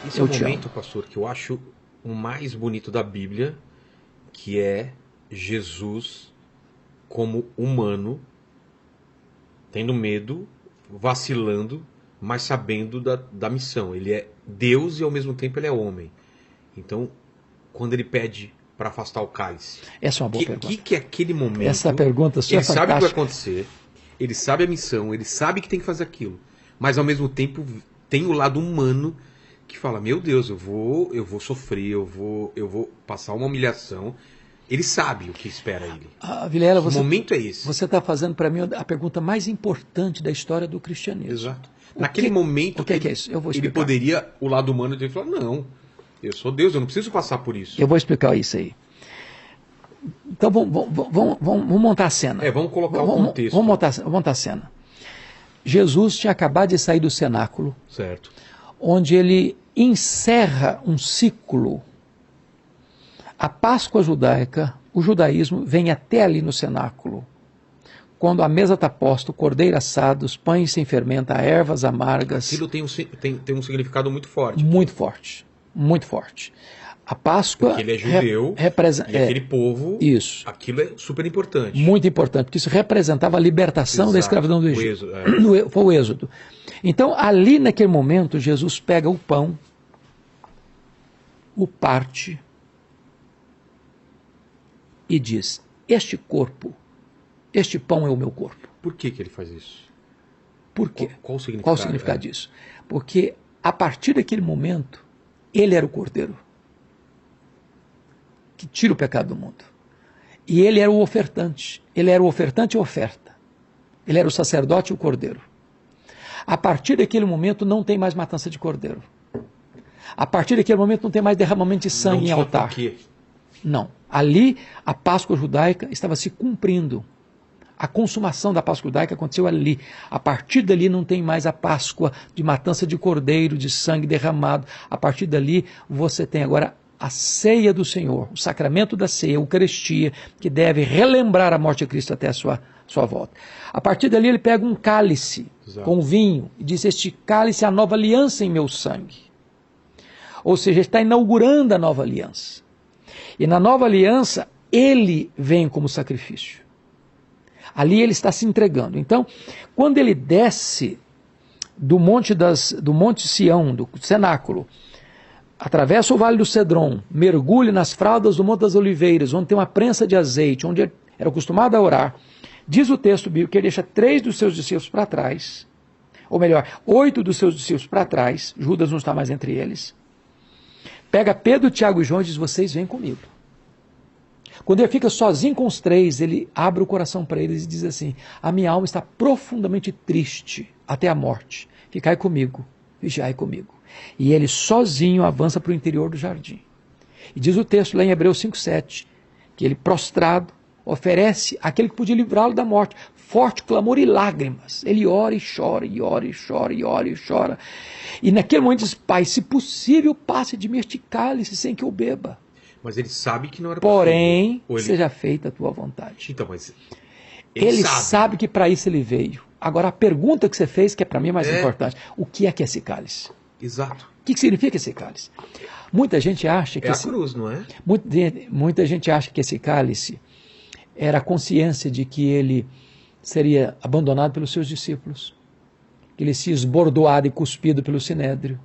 Esse é o momento, pastor, que eu acho o mais bonito da Bíblia, que é Jesus como humano, tendo medo, vacilando, mas sabendo da missão. Ele é Deus e ao mesmo tempo ele é homem. Então, quando ele pede para afastar o cálice, essa é uma boa pergunta. O que é aquele momento? Essa pergunta sua ele sabe o que vai acontecer, ele sabe a missão, ele sabe que tem que fazer aquilo, mas ao mesmo tempo tem o lado humano que fala, meu Deus, eu vou sofrer, eu vou passar uma humilhação. Ele sabe o que espera ele. Vilela, o momento é esse. Você está fazendo para mim a pergunta mais importante da história do cristianismo. Exato. Naquele momento, o que é isso? Eu vou explicar. Ele poderia, o lado humano dele, falar, não, eu sou Deus, eu não preciso passar por isso. Eu vou explicar isso aí. Então vamos montar a cena. Vamos colocar o contexto. Vamos montar a cena. Jesus tinha acabado de sair do cenáculo, certo, onde ele encerra um ciclo. A Páscoa judaica, o judaísmo vem até ali no cenáculo, quando a mesa está posta, o cordeiro assado, os pães sem fermenta, ervas amargas. Aquilo tem um significado muito forte. Muito forte, muito forte. A Páscoa... Porque ele é judeu, e aquele povo, isso. Aquilo é super importante. Muito importante, porque isso representava a libertação da escravidão do Egito. Foi o êxodo. Então, ali naquele momento, Jesus pega o pão, o parte e diz, este corpo, este pão é o meu corpo. Por que ele faz isso? Por quê? Qual o significado? Qual o significado disso? Porque a partir daquele momento, ele era o cordeiro que tira o pecado do mundo. E ele era o ofertante. Ele era o ofertante e oferta. Ele era o sacerdote e o cordeiro. A partir daquele momento não tem mais matança de cordeiro. A partir daquele momento não tem mais derramamento de sangue em altar. Por quê? Não. Ali a Páscoa judaica estava se cumprindo. A consumação da Páscoa judaica aconteceu ali. A partir dali não tem mais a Páscoa de matança de cordeiro, de sangue derramado. A partir dali você tem agora a ceia do Senhor, o sacramento da ceia, a Eucaristia, que deve relembrar a morte de Cristo até a sua volta. A partir dali ele pega um cálice com vinho e diz, este cálice é a nova aliança em meu sangue. Ou seja, ele está inaugurando a nova aliança. E na nova aliança, ele vem como sacrifício. Ali ele está se entregando. Então, quando ele desce do monte Sião, do cenáculo, atravessa o Vale do Cedron, mergulha nas fraldas do Monte das Oliveiras, onde tem uma prensa de azeite, onde era acostumado a orar, diz o texto bíblico que ele deixa 3 dos seus discípulos para trás, ou melhor, 8 dos seus discípulos para trás, Judas não está mais entre eles, pega Pedro, Tiago e João e diz, vocês vêm comigo. Quando ele fica sozinho com os 3, ele abre o coração para eles e diz assim, a minha alma está profundamente triste até a morte, ficai comigo, vigiai comigo. E ele sozinho avança para o interior do jardim. E diz o texto lá em Hebreus 5,7, que ele prostrado oferece aquele que podia livrá-lo da morte, forte clamor e lágrimas. Ele ora e chora, e ora e chora, e ora e chora. E naquele momento diz, Pai, se possível, passe de mim este cálice sem que eu beba. Mas ele sabe que não era Porém, seja feita a tua vontade. Então, mas ele sabe que para isso ele veio. Agora, a pergunta que você fez, que é para mim mais importante, o que é esse cálice? Exato. O que significa esse cálice? Muita gente acha que... a cruz, não é? Muita gente acha que esse cálice era a consciência de que ele seria abandonado pelos seus discípulos, que ele seria esbordoado e cuspido pelo Sinédrio,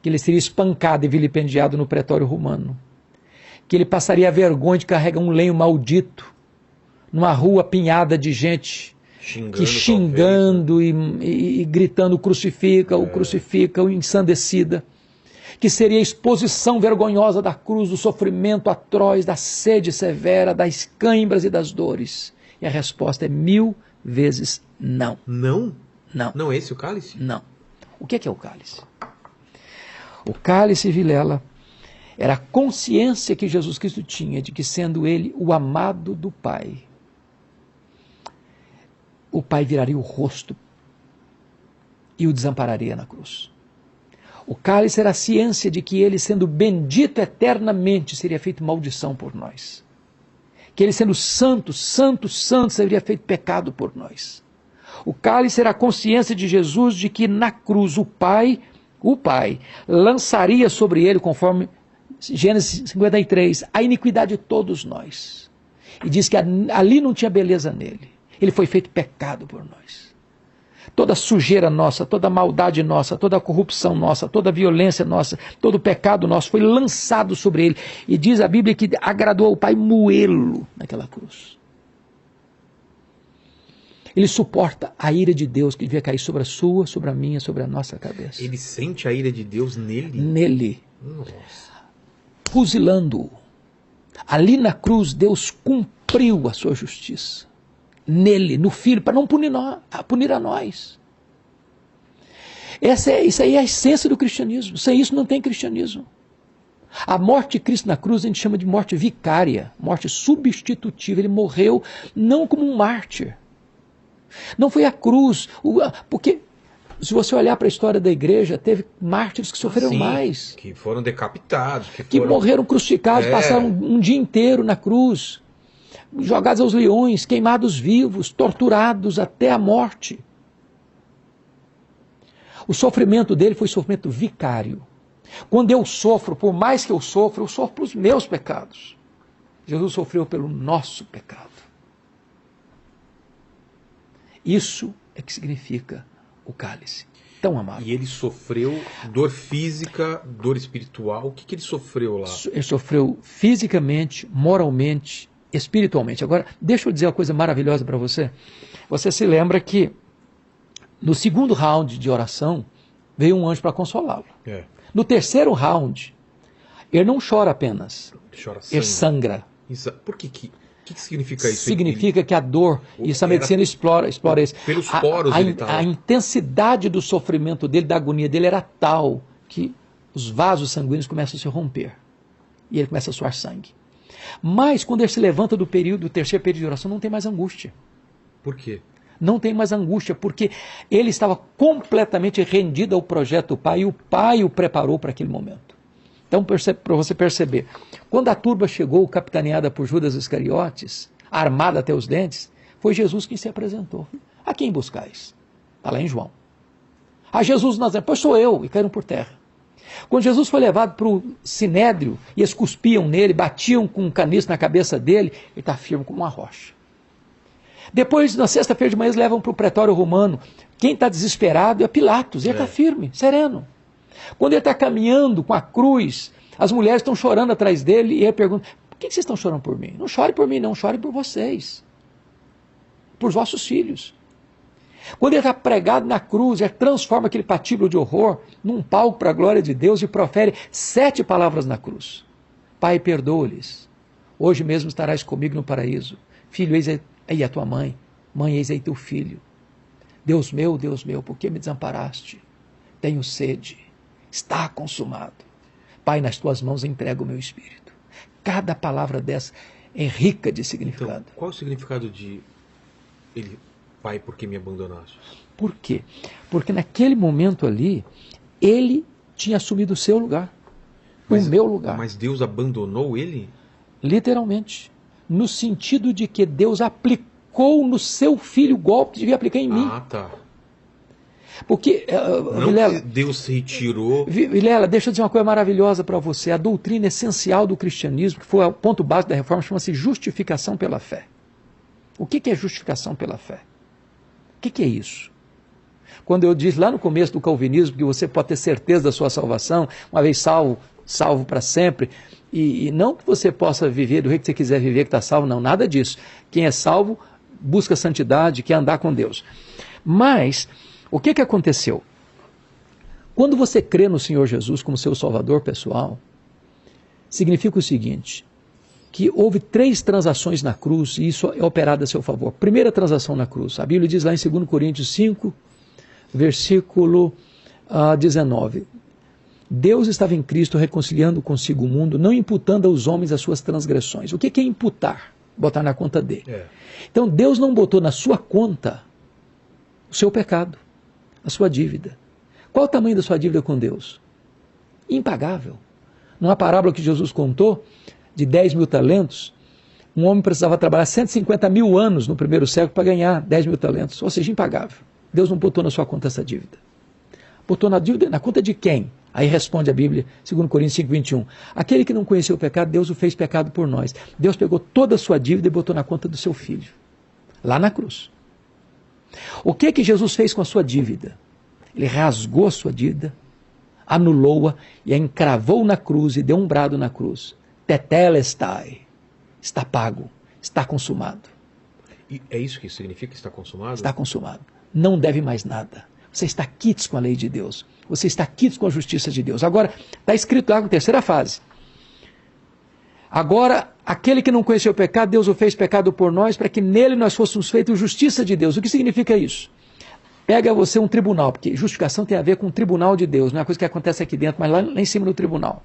que ele seria espancado e vilipendiado no pretório romano, que ele passaria a vergonha de carregar um lenho maldito numa rua apinhada de gente xingando e gritando crucifica, o ensandecida, que seria a exposição vergonhosa da cruz, do sofrimento atroz, da sede severa, das cãibras e das dores. E a resposta é 1000 vezes não. Não? Não. Não é esse o cálice? Não. O que é o cálice? O cálice, Vilela, era a consciência que Jesus Cristo tinha de que, sendo ele o amado do Pai, o Pai viraria o rosto e o desampararia na cruz. O cálice era a ciência de que ele, sendo bendito eternamente, seria feito maldição por nós. Que ele, sendo santo, santo, santo, seria feito pecado por nós. O cálice era a consciência de Jesus de que na cruz o Pai o Pai, lançaria sobre ele, conforme Gênesis 53, a iniquidade de todos nós. E diz que ali não tinha beleza nele. Ele foi feito pecado por nós. Toda sujeira nossa, toda maldade nossa, toda corrupção nossa, toda violência nossa, todo pecado nosso foi lançado sobre ele. E diz a Bíblia que agradou ao Pai moê-lo naquela cruz. Ele suporta a ira de Deus que devia cair sobre a sua, sobre a minha, sobre a nossa cabeça. Ele sente a ira de Deus nele? Nele. Nossa. Fuzilando-o. Ali na cruz, Deus cumpriu a sua justiça. Nele, no Filho, para não punir a nós. Isso aí é a essência do cristianismo. Sem isso não tem cristianismo. A morte de Cristo na cruz a gente chama de morte vicária, morte substitutiva. Ele morreu não como um mártir. Não foi a cruz, porque se você olhar para a história da igreja, teve mártires que sofreram mais. Que foram decapitados. Que morreram crucificados, passaram um dia inteiro na cruz, jogados aos leões, queimados vivos, torturados até a morte. O sofrimento dele foi sofrimento vicário. Quando eu sofro, por mais que eu sofro pelos meus pecados. Jesus sofreu pelo nosso pecado. Isso é que significa o cálice tão amargo. E ele sofreu dor física, dor espiritual. O que ele sofreu lá? Ele sofreu fisicamente, moralmente, espiritualmente. Agora, deixa eu dizer uma coisa maravilhosa para você. Você se lembra que no segundo round de oração, veio um anjo para consolá-lo. É. No terceiro round, ele não chora apenas, ele sangra. Por que significa isso? Significa que a dor, isso a medicina explora isso. Pelos poros a intensidade do sofrimento dele, da agonia dele era tal que os vasos sanguíneos começam a se romper. E ele começa a suar sangue. Mas quando ele se levanta do terceiro período de oração, não tem mais angústia. Por quê? Não tem mais angústia, porque ele estava completamente rendido ao projeto do Pai, e o Pai o preparou para aquele momento. Então, para você perceber, quando a turba chegou, capitaneada por Judas Iscariotes, armada até os dentes, foi Jesus quem se apresentou. A quem buscais? Está lá em João. A Jesus Nazareno, pois sou eu, e caíram por terra. Quando Jesus foi levado para o sinédrio, e eles cuspiam nele, batiam com um caniço na cabeça dele, ele está firme como uma rocha. Depois, na sexta-feira de manhã, eles levam para o pretório romano. Quem está desesperado é Pilatos, ele está firme, sereno. Quando ele está caminhando com a cruz, as mulheres estão chorando atrás dele, e ele pergunta, por que vocês estão chorando por mim? Não chore por mim, não, chore por vocês, por vossos filhos. Quando ele está pregado na cruz, ele transforma aquele patíbulo de horror num palco para a glória de Deus e profere 7 palavras na cruz. Pai, perdoa-lhes, hoje mesmo estarás comigo no paraíso. Filho, eis aí a tua mãe, mãe, eis aí teu filho. Deus meu, por que me desamparaste? Tenho sede, está consumado. Pai, nas tuas mãos entrego o meu espírito. Cada palavra dessa é rica de significado. Então, qual é o significado de Pai, por que me abandonaste? Por quê? Porque naquele momento ali, ele tinha assumido o seu lugar, o meu lugar. Mas Deus abandonou ele? Literalmente. No sentido de que Deus aplicou no seu filho o golpe que devia aplicar em mim. Ah, tá. Porque, não Vilela, que Deus se retirou. Vilela, deixa eu dizer uma coisa maravilhosa para você. A doutrina essencial do cristianismo, que foi o ponto básico da reforma, chama-se justificação pela fé. O que é justificação pela fé? O que é isso? Quando eu disse lá no começo do calvinismo que você pode ter certeza da sua salvação, uma vez salvo para sempre, e não que você possa viver do jeito que você quiser viver, que está salvo, não, nada disso. Quem é salvo busca santidade, quer andar com Deus. Mas, o que aconteceu? Quando você crê no Senhor Jesus como seu salvador pessoal, significa o seguinte, que houve 3 transações na cruz, e isso é operado a seu favor. Primeira transação na cruz, a Bíblia diz lá em 2 Coríntios 5, versículo 19, Deus estava em Cristo reconciliando consigo o mundo, não imputando aos homens as suas transgressões. O que é imputar? Botar na conta dele. Então Deus não botou na sua conta o seu pecado, a sua dívida. Qual o tamanho da sua dívida com Deus? Impagável. Numa parábola que Jesus contou, de 10 mil talentos, um homem precisava trabalhar 150 mil anos no primeiro século para ganhar 10 mil talentos, ou seja, impagável. Deus não botou na sua conta essa dívida. Botou na conta de quem? Aí responde a Bíblia, 2 Coríntios 5:21. Aquele que não conheceu o pecado, Deus o fez pecado por nós. Deus pegou toda a sua dívida e botou na conta do seu filho, lá na cruz. O que Jesus fez com a sua dívida? Ele rasgou a sua dívida, anulou-a e a encravou na cruz e deu um brado na cruz. Tetelestai. Está pago, está consumado. E é isso que significa está consumado? Está consumado. Não deve mais nada. Você está quites com a lei de Deus. Você está quites com a justiça de Deus. Agora, está escrito lá na terceira fase. Agora, aquele que não conheceu o pecado, Deus o fez pecado por nós, para que nele nós fôssemos feitos justiça de Deus. O que significa isso? Pega você um tribunal, porque justificação tem a ver com o tribunal de Deus, não é uma coisa que acontece aqui dentro, mas lá em cima no tribunal.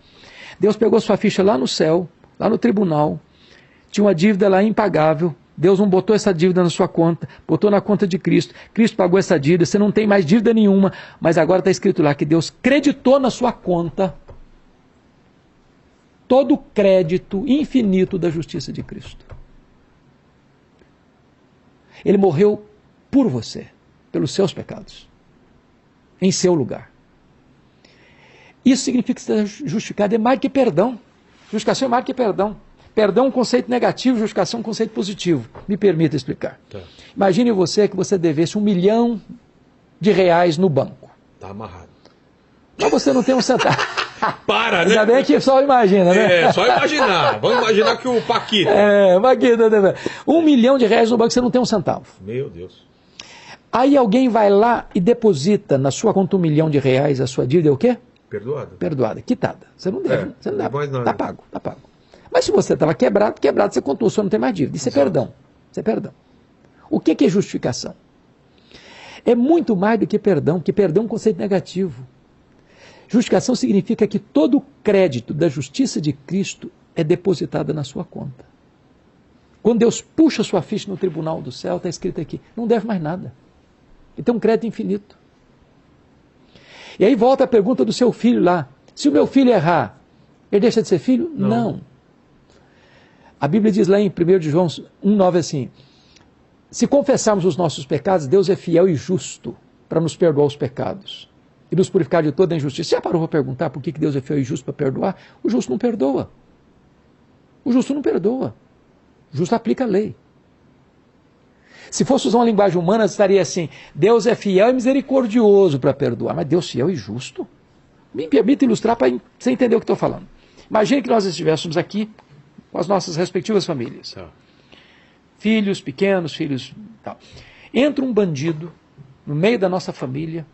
Deus pegou sua ficha lá no céu, lá no tribunal, tinha uma dívida lá impagável, Deus não botou essa dívida na sua conta, botou na conta de Cristo, Cristo pagou essa dívida, você não tem mais dívida nenhuma, mas agora está escrito lá que Deus creditou na sua conta todo o crédito infinito da justiça de Cristo. Ele morreu por você, pelos seus pecados, em seu lugar. Isso significa que você está justificado, é mais que perdão. Justificação é mais que perdão. Perdão é um conceito negativo, justificação é um conceito positivo. Me permita explicar. Tá. Imagine você que você devesse R$1 milhão no banco. Está amarrado. Mas você não tem um centavo. Para, né? Ainda bem que só imagina, né? É, só imaginar. Vamos imaginar que o Paquito. Paquito, R$1 milhão no banco, você não tem um centavo. Meu Deus. Aí alguém vai lá e deposita na sua conta R$1 milhão, a sua dívida é o quê? Perdoada. Perdoada, quitada. Você não deve, você não deve. Está pago, está pago. Mas se você estava quebrado você contou, você não tem mais dívida. Isso é perdão. Isso é perdão. O que é justificação? É muito mais do que perdão, porque perdão é um conceito negativo. Justificação significa que todo o crédito da justiça de Cristo é depositado na sua conta. Quando Deus puxa sua ficha no tribunal do céu, está escrito aqui, não deve mais nada. Ele tem um crédito infinito. E aí volta a pergunta do seu filho lá. Se o meu filho errar, ele deixa de ser filho? Não. A Bíblia diz lá em 1 João 1,9 assim, se confessarmos os nossos pecados, Deus é fiel e justo para nos perdoar os pecados e nos purificar de toda a injustiça. Você já parou para perguntar por que Deus é fiel e justo para perdoar? O justo não perdoa. O justo não perdoa. O justo aplica a lei. Se fosse usar uma linguagem humana, estaria assim, Deus é fiel e misericordioso para perdoar, mas Deus fiel e justo? Me permita ilustrar para você entender o que estou falando. Imagine que nós estivéssemos aqui com as nossas respectivas famílias. Filhos pequenos, filhos tal. Entra um bandido no meio da nossa família,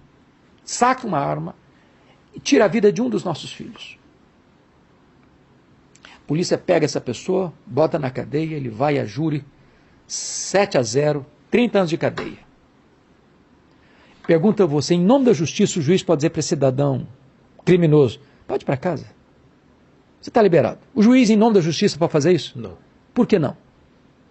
saca uma arma e tira a vida de um dos nossos filhos. A polícia pega essa pessoa, bota na cadeia, ele vai a júri, 7-0, 30 anos de cadeia. Pergunta a você, em nome da justiça, o juiz pode dizer para esse cidadão criminoso, pode ir para casa. Você está liberado. O juiz, em nome da justiça, pode fazer isso? Não. Por que não?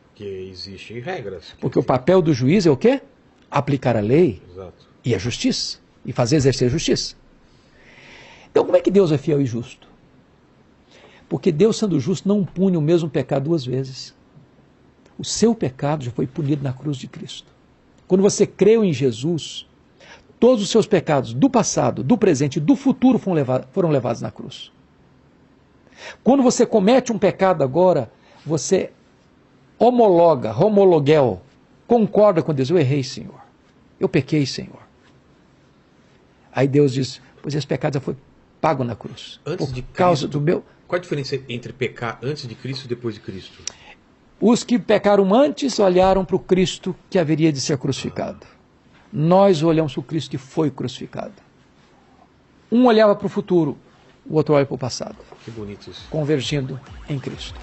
Porque existem regras. Porque o papel do juiz é o quê? Aplicar a lei. Exato. E a justiça. E fazer exercer a justiça. Então, como é que Deus é fiel e justo? Porque Deus, sendo justo, não pune o mesmo pecado duas vezes. O seu pecado já foi punido na cruz de Cristo. Quando você creu em Jesus, todos os seus pecados do passado, do presente e do futuro foram levados na cruz. Quando você comete um pecado agora, você homologuel, concorda com Deus, eu errei, Senhor. Eu pequei, Senhor. Aí Deus diz, pois esse pecado já foi pago na cruz. Antes de causa Cristo, do meu... Qual a diferença entre pecar antes de Cristo e depois de Cristo? Os que pecaram antes olharam para o Cristo que haveria de ser crucificado. Nós olhamos para o Cristo que foi crucificado. Um olhava para o futuro, o outro olha para o passado. Que bonito isso. Convergindo em Cristo.